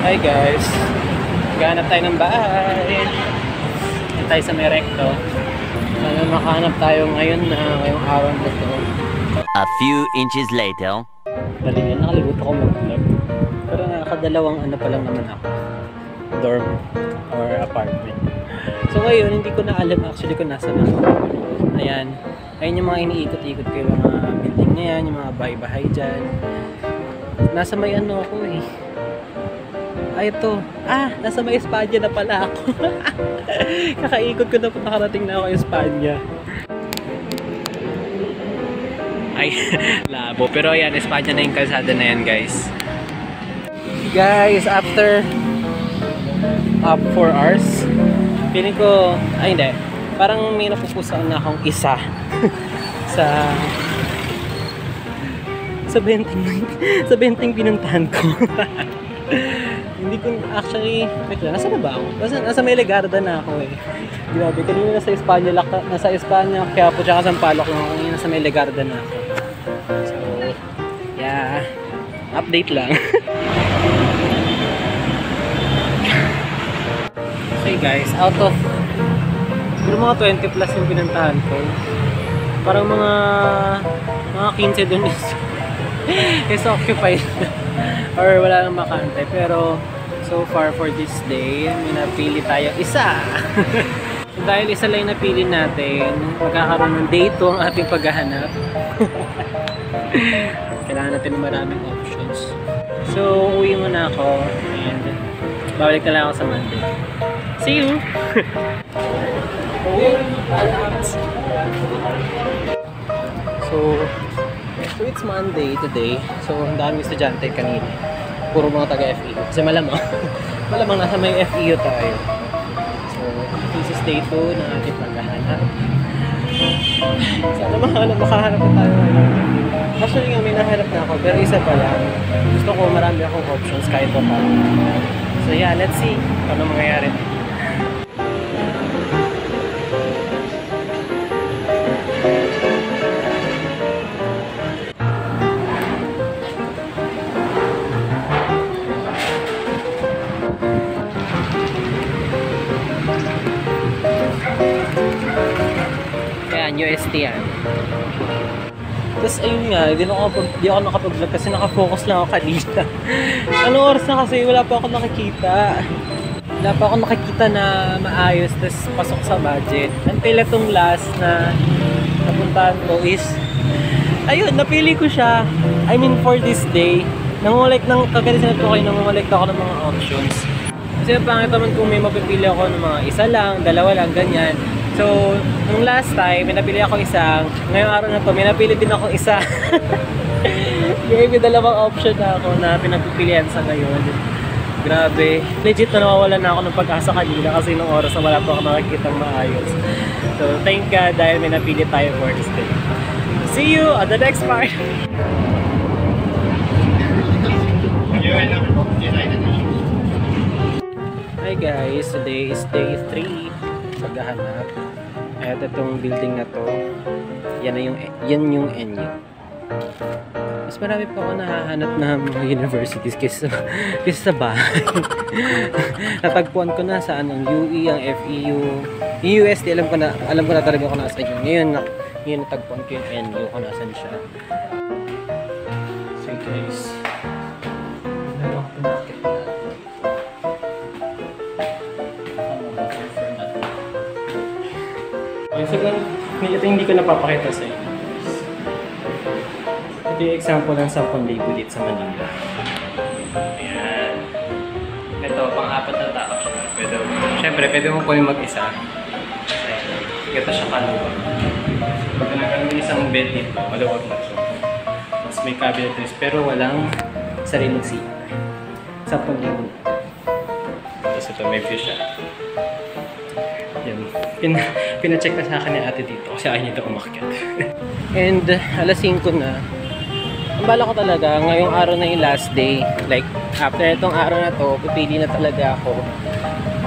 Hi guys, maghanap tayo ng bahay. Dito tayo sa Merecto. Sana makahanap tayo ngayong araw na to. A few inches later. Dali yan, nakalimutan ko mag-vlog. Pero nakakadalawang ano pa lang naman ako. Dorm or apartment. So ngayon, hindi ko na alam actually kung nasa na. Ayan. Ayun yung mga iniikot-ikot ko, yung mga building na yan, yung mga bahay-bahay dyan. Nasa may ano ako eh. Ay, ito. Nasa may Espanya na pala ako. Kakaikot ko na po, nakarating na ako yung Espanya. Ay, labo. Pero ayan, Espanya na yung kalsada na yan, guys. Guys, after 4 hours, feeling ko, hindi. Parang may napupusan na akong isa sa benteng pinuntahan ko. Hindi ko actually, wait lang, nasa na ba ako? Nasa may Legarda na ako eh. Grabe, kanina nasa Espanya, kaya po tsaka Sampaloc lang ako, kanina nasa may Legarda na ako. So, yeah, update lang. Okay guys, out of siguro mga 20 plus yung pinuntahan ko. Parang mga 15 dun is occupied or wala nang makantay. Pero so far for this day, may napili tayo isa. So, dahil isa lang yung napili natin, magkakaroon ng day 2 ang ating paghahanap. Kailangan natin ng maraming options. So uwi muna ako and babalik na lang ako sa Monday. See you! So it's Monday today. So ang daming estudyante kanina. Puro mga taga-FEU. Kasi malamang nasa may FEU tayo. So this is day 2 ng ating paghahanap. Sana makahanap na tayo ngayon. Actually nga may nahanap na ako, pero isa pa lang. Gusto ko marami akong options kahit pa pa. So yeah, let's see ano mangyayari. UST yan. Tapos ayun nga, di ako nakapag-vlog kasi nakafocus lang ako kanina. Anong oras na kasi wala pa ako nakikita. Wala pa ako nakikita na maayos, tapos pasok sa budget. Until itong last na napuntahan ko is ayun, napili ko siya. I mean for this day. Kagalisan ko kayo, nangungulik ako ng mga options. Kasi pangit naman kung may mapipili ako ng mga isa lang, dalawa lang, ganyan. So, nung last time, may napili ako isang. Ngayong araw na to, may napili din ako isa. May dalawang option na ako na pinagpipilian sa ngayon. Grabe. Legit na nawawalan na ako ng pag-asa kanina kasi nung oras na wala pa ako nakikita maayos. So, thank God dahil may napili tayo for this day. See you on the next part! Hi guys, today is day 3 paghahanap. At itong building na to, yan yung NU. Mas marami pa ako nahahanap na mga universities kaysa sa bahay. Natagpuan ko na saan ang UE, ang FEU, yung UST, alam ko na talaga kung nasa yun. Ngayon natagpuan ko yung NU kung nasan siya. So guys, siguro, ito hindi ko napapakita sa inyo. Ito yung example ng 10,000 dito sa Manila. Ayan. Ito, pang-apat na tao siya. Siyempre, pwede mo po yung mag-isa. Ito siya kaluwag. Pag nagkaroon isang bed dito, maluwag na siya. Mas may cabinetries, pero walang sariling seat. 10,000. Tapos ito, may view siya. Pina-check na sa akin ni ate dito kasi ayaw nito umakyat. And alas 5 na. Ang bala ko talaga, ngayong araw na yung last day. Like, after itong araw na to, pipili na talaga ako.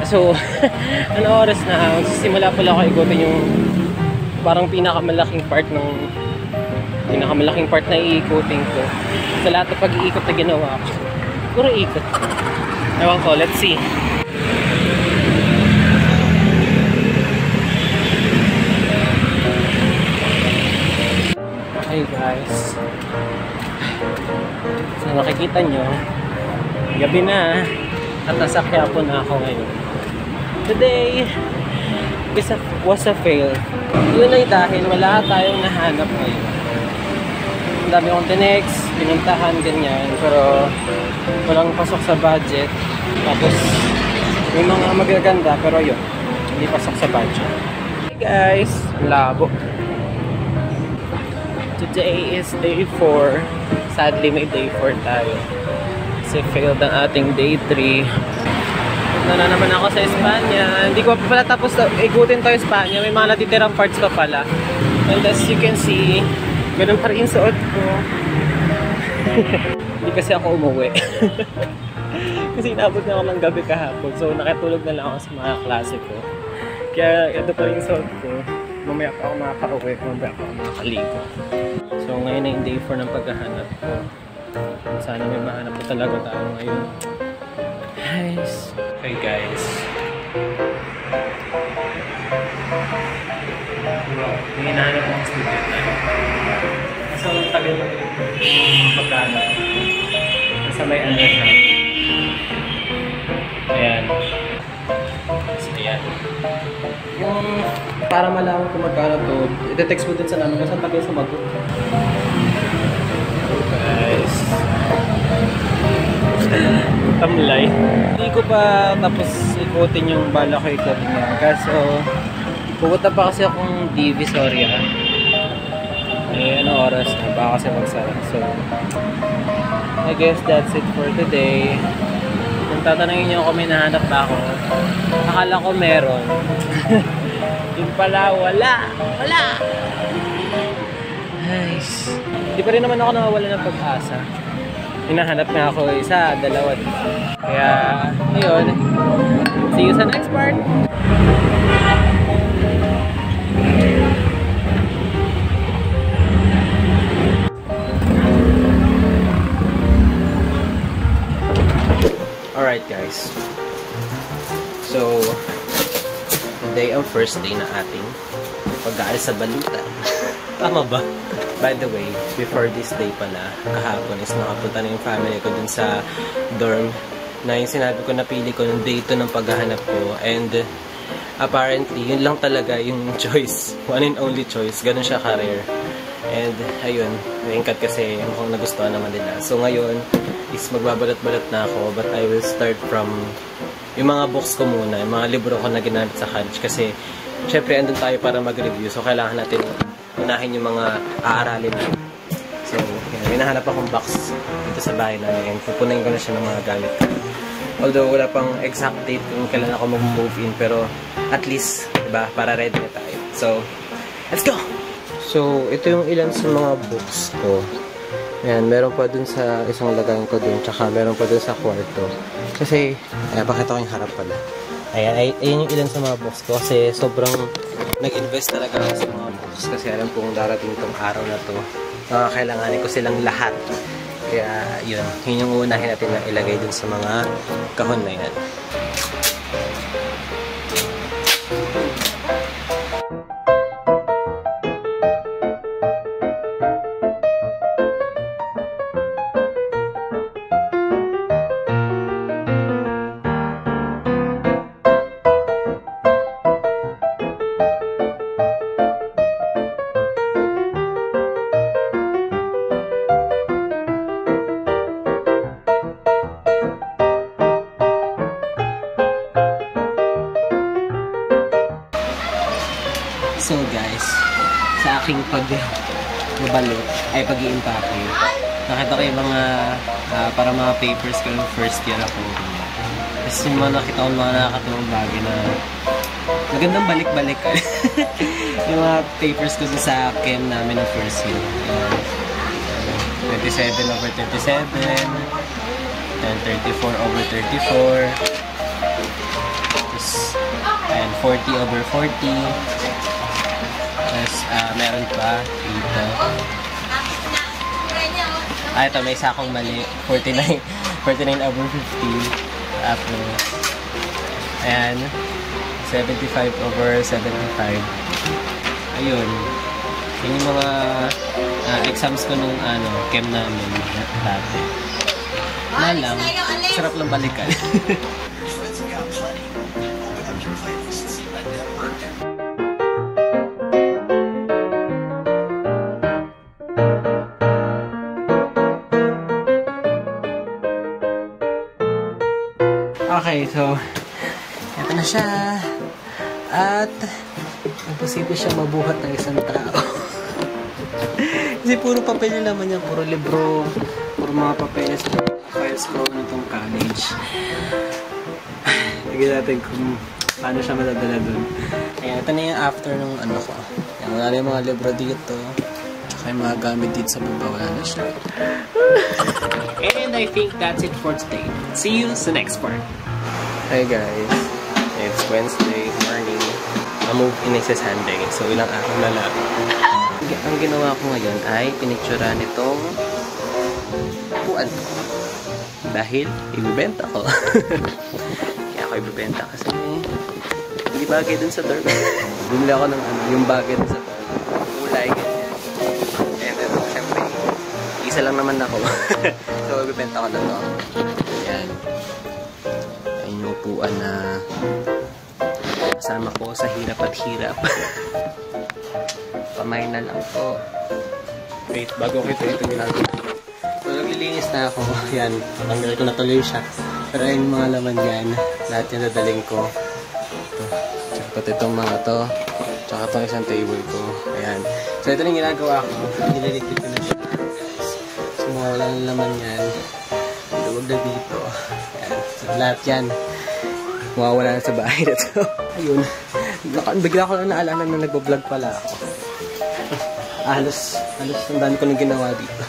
So, ano oras na, simula pala ako igutin yung parang pinakamalaking part na iikutin ko. Sa lahat ng pag-iikot na ginawa ko. Puro ikot. Ewan ko, let's see. Hey guys. So nakikita nyo, gabi na at nasa Quiapo na ako ngayon. Today was a fail. Yun ay dahil wala tayong nahanap ngayon. Ang dami kong tinext, pinuntahan, ganyan, pero walang pasok sa budget. Tapos may mga magaganda pero yun, hindi pasok sa budget. Hey guys, labo. Today is day 4. Sadly may day 4 tayo kasi failed ang ating day 3. Punta na naman ako sa Espanya. Hindi ko pa pala tapos igutin to Espanya. May mga natitirang parts pa pala. And as you can see, ganun pa rin yung suot ko. Hindi kasi ako umuwi. Kasi inabot na ako ng gabi kahapon. So nakatulog na lang ako sa mga klase ko. Kaya ito pa rin yung suot ko. Mamaya pa ako makaka-uwi. Mamaya pa ako makakaligo. So ngayon na yung day 4 ng paghahanap ko. Sana may mahanap ko talaga tayo ngayon. Guys. Hey guys. May hinahanap akong student na. Nasa tagal na yung paghahanap. Nasa may ano siya. Ayan. So ayan. Yung para malaman kung magkano to, i-text mo din sa namin kasi ang tagal sumagot. Guys. Tamlay. Hindi ko pa tapos ikutin yung bala ko ikutin niya. Kaso, pupunta pa kasi akong Divisoria. Eh, ano oras na? Baka kasi magsara. So, I guess that's it for today. Kung tatanungin niyo kung may nahanap ba ako, akala ko meron. Yung pala, wala! Wala! Nice. Hindi pa rin naman ako nawawala ng pag-asa. Hinahanap nga ako isa, dalawa. Kaya, ayun. See you sa next part! Alright guys. So, today ang first day na ating pag-aalis sa balutan. Tama ba? By the way, before this day pala, kahapon is nakapunta na yung family ko dun sa dorm na yung sinabi ko napili ko yung day 2 ng paghahanap ko. And apparently, yun lang talaga yung choice. One and only choice. Ganun siya ka-rare. And ayun, naingkat kasi mukhang nagustuhan naman nila. So ngayon is magbabalat-balat na ako, but I will start from yung mga books ko muna, yung mga libro ko na ginamit sa college kasi syempre andun tayo para mag-review, so kailangan natin unahin yung mga aaralin natin. So yan, may nahanap akong box dito sa bahay namin and pupunayin ko na siya ng mga gamit ko. Although wala pang exact date kung kailan ako mag-move in, pero at least, diba, para ready na tayo. So, let's go! So, ito yung ilan sa mga books ko. Ayan, meron pa dun sa isang lagayan ko dun, tsaka meron pa dun sa kwarto. Kasi, ayan, pakita ko yung harap pala. Ayan, ayan yung ilan sa mga books ko kasi sobrang nag-invest talaga ako sa mga books kasi alam kong darating tong araw na to. Kailanganin ko silang lahat. Kaya, yun yung unahin natin na ilagay dun sa mga kahon na yan. So guys, sa aking pag-balot, ay pag-i-impake, nakita ko yung mga, para mga papers ko yung first year ako. Kasi yung mga nakita ko mga nakakatawang bagay na magandang balik-balik. Yung mga papers ko sa chem namin ng first year. 27/37, and 34/34, and 40/40. Tapos, meron pa dito. Ito, may sakong mali. 49/50. Apple. Ayan. 75/75. Ayun. Yun yung mga exams ko nung chem namin dati. Na lang, sarap lang balikan. Okay, so ito na siya. At imposible siya mabuhat ng isang tao. Kasi puro papel yung laman niya, puro libro, puro mga papeles, files ko nitong college. Tignan natin kung paano siya madadala dun. Ayan, ito na yung after nung ko. Ayan, wala na yung mga libro dito. Tsaka yung mga gamit dito sa baba, wala na siya. And I think that's it for today. See you sa next part. Hi guys, it's Wednesday morning. Move in is Sunday, so ilang araw na lang. Ang ginawa ko ngayon ay pinicturean nitong upuan ko. Dahil ibibenta ko. Kaya ako ibibenta kasi hindi bagay dun sa dorm. Bumili ako ng yung bagay dun sa dorm. Kulay, ganyan. And then, syempre, isa lang naman ako. So, ibibenta ko na to. Yan. Ayun yung upuan na kasama ko sa hirap at hirap. Pamay na lang po. Wait, bago ko ito ginagawa. So, naglilinis na ako. Yan, tanggal ko na tuloy siya. Pero ayun mga laman yan. Lahat yung dadaling ko. Ito. Tsaka pati itong mga to. Tsaka itong isang table ko. Ayan. So, ito na yung ginagawa ko. Nililigpit ko na siya. So, wala na laman yan. Luwag na dito. Ayan. So, lahat yan. Mawawala na sa bahay na ito. Ayun. Bigla ko lang naalala na nagbablog pala ako. Halos ang dami ko nang ginawa dito.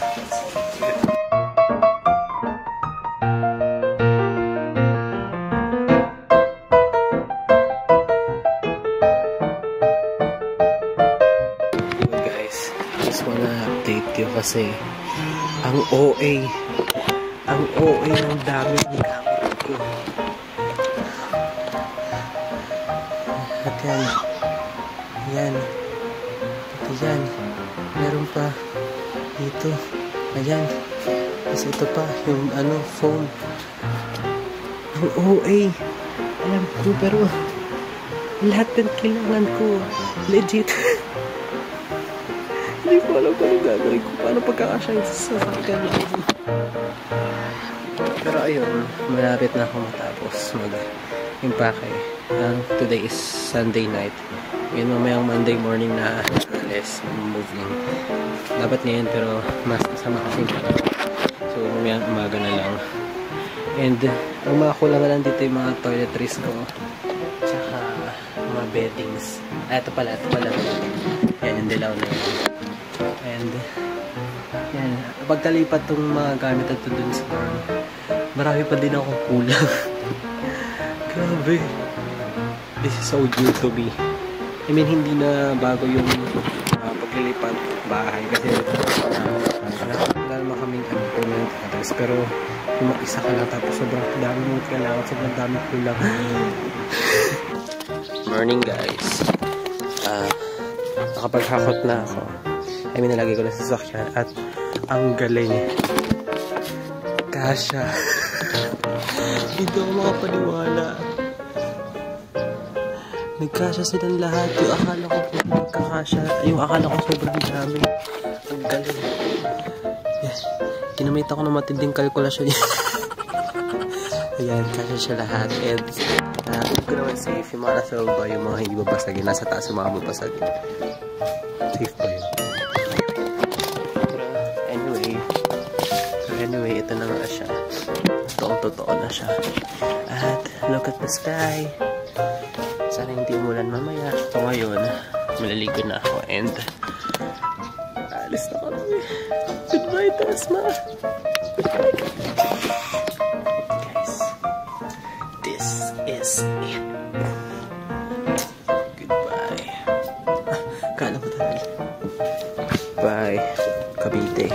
Yun guys, just wanna update you kasi ang OA ng dami ng gamit ko. At yan, meron pa dito, ayan, kasi ito pa, yung foam, ang OA, alam ko, pero lahat ng kailangan ko, legit. Hindi ko alam kung anong gagawin ko, paano pagkakasya sa sasakyan natin. Pero ayun, malapit na ako matapos mag-impake. Today is Sunday night. Ngayon mamayang Monday morning na alis, moving. Dapat ngayon pero mas masama kasi. So mamayang umaga na lang. And ang mga kulang lang dito yung mga toiletries ko. Tsaka mga beddings. Ito pala. Yan yung dilaw na yun. And yan, pagkalipat tong mga gamit ito dun sa dorm, marami pa din akong kulang. Grabe. This is so new to me. I mean, hindi na bago yung paglilipat bahay kasi wala naman kaming permanent address. Pero yung mag-isa ka lang tapos sobrang dami mong kailangan, sobrang dami kulang. Morning guys. Nakapaghakot na ako. I mean, nalagay ko na sa sasakyan at ang galing. Kasha. Hindi ako makapaniwala. Nagkasya silang lahat. Yung akala ko magkakasya. Yung akala ko sobrang dami. Ang galing. Yes. Ginamit ako ng matinding kalkulasyon. Ayan, kasya siya lahat. And hindi ko naman safe. Yung mga nasa baba, yung mga hindi babasagin. Nasa taas yung mga babasagin. Safe ba yun? Anyway, ito na nga siya. Totoo na siya. At look at the sky. Sana hindi umulan mamaya. So ngayon, malaligo na ako and alis na kami. Goodbye, Tasma. Goodbye. Guys, this is it. Goodbye. Kala mo talaga. Bye, Cavite.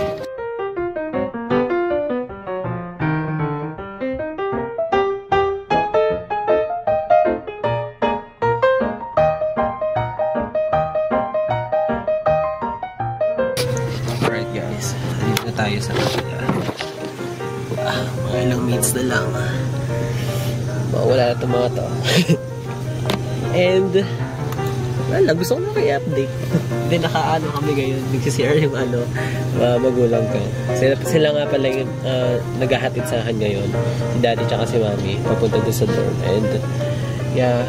tayo sa kanila. Mga ilang minutes na lang. Mawala na itong mga to. And, wala, gusto ko na kayo update. Hindi, nakaano kami ngayon. Nag-share yung magulang ko. Sila nga pala yung naghahatid sa akin ngayon. Si daddy tsaka si mami. Papunta doon sa dorm. And, yeah.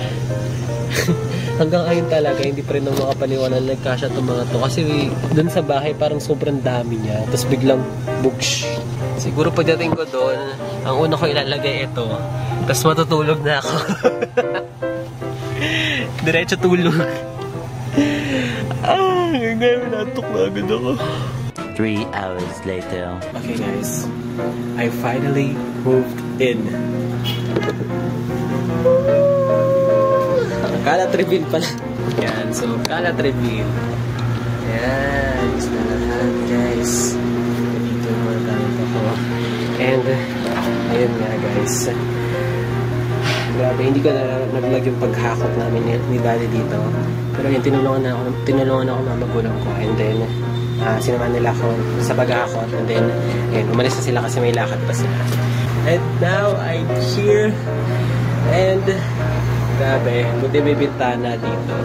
Hanggang ngayon talaga, hindi pa rin nang makapaniwanan nagkasya itong mga to. Kasi doon sa bahay, parang sobrang dami niya. Tapos biglang, books. Siguro pagdating ko doon, ang una ko ilalagay ito. Tapos matutulog na ako. Diretso tulog. Ngayon natok na agad ako. 3 hours later. Okay guys, I finally moved in. Kalat reveal pala. Yan, so kalat reveal. Yan, gusto na lahat guys. Dito naman gamit ako. And, ayun nga guys. Grabe, hindi ko na nag-vlog yung paghakot namin ni daddy dito. Pero yung tinulungan ako ng magulang ko. And then, sinamahan nila ako sa paghakot. And then, ayun, umalis na sila kasi may lakad pa sila. And now, I'm here. And, grabe, buti may bintana dito.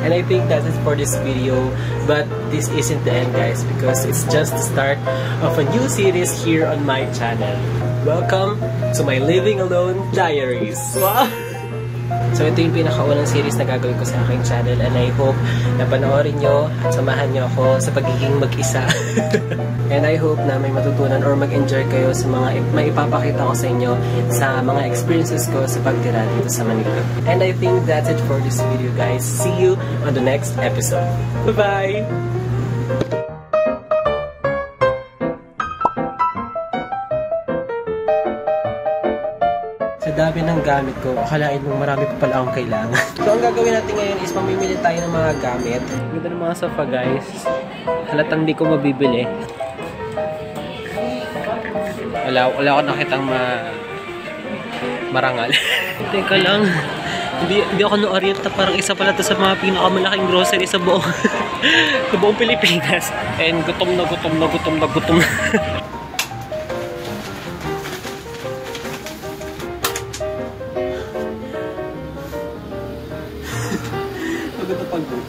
And I think that's it for this video. But this isn't the end guys, because it's just the start of a new series here on my channel. Welcome to my Living Alone Diaries. Wow! So ito yung pinakaunang series na gagawin ko sa aking channel, and I hope na panoorin nyo at samahan nyo ako sa pagiging mag-isa. And I hope na may matutunan or mag-enjoy kayo sa mga maipapakita ko sa inyo sa mga experiences ko sa pagtira dito sa Manila. And I think that's it for this video guys. See you on the next episode. Bye-bye! Sa dami ng gamit ko, akalain mo marami pa pala akong kailangan. So, ang gagawin natin ngayon is mamimili tayo ng mga gamit. Ganda ng mga sofa, guys. Halatang di ko mabibili. Wala ako nakitang marangal. Teka lang. Hindi ako na-orient na parang isa pala to sa mga pinakamalaking grocery sa buong sa buong Pilipinas. And gutom na. Pagod.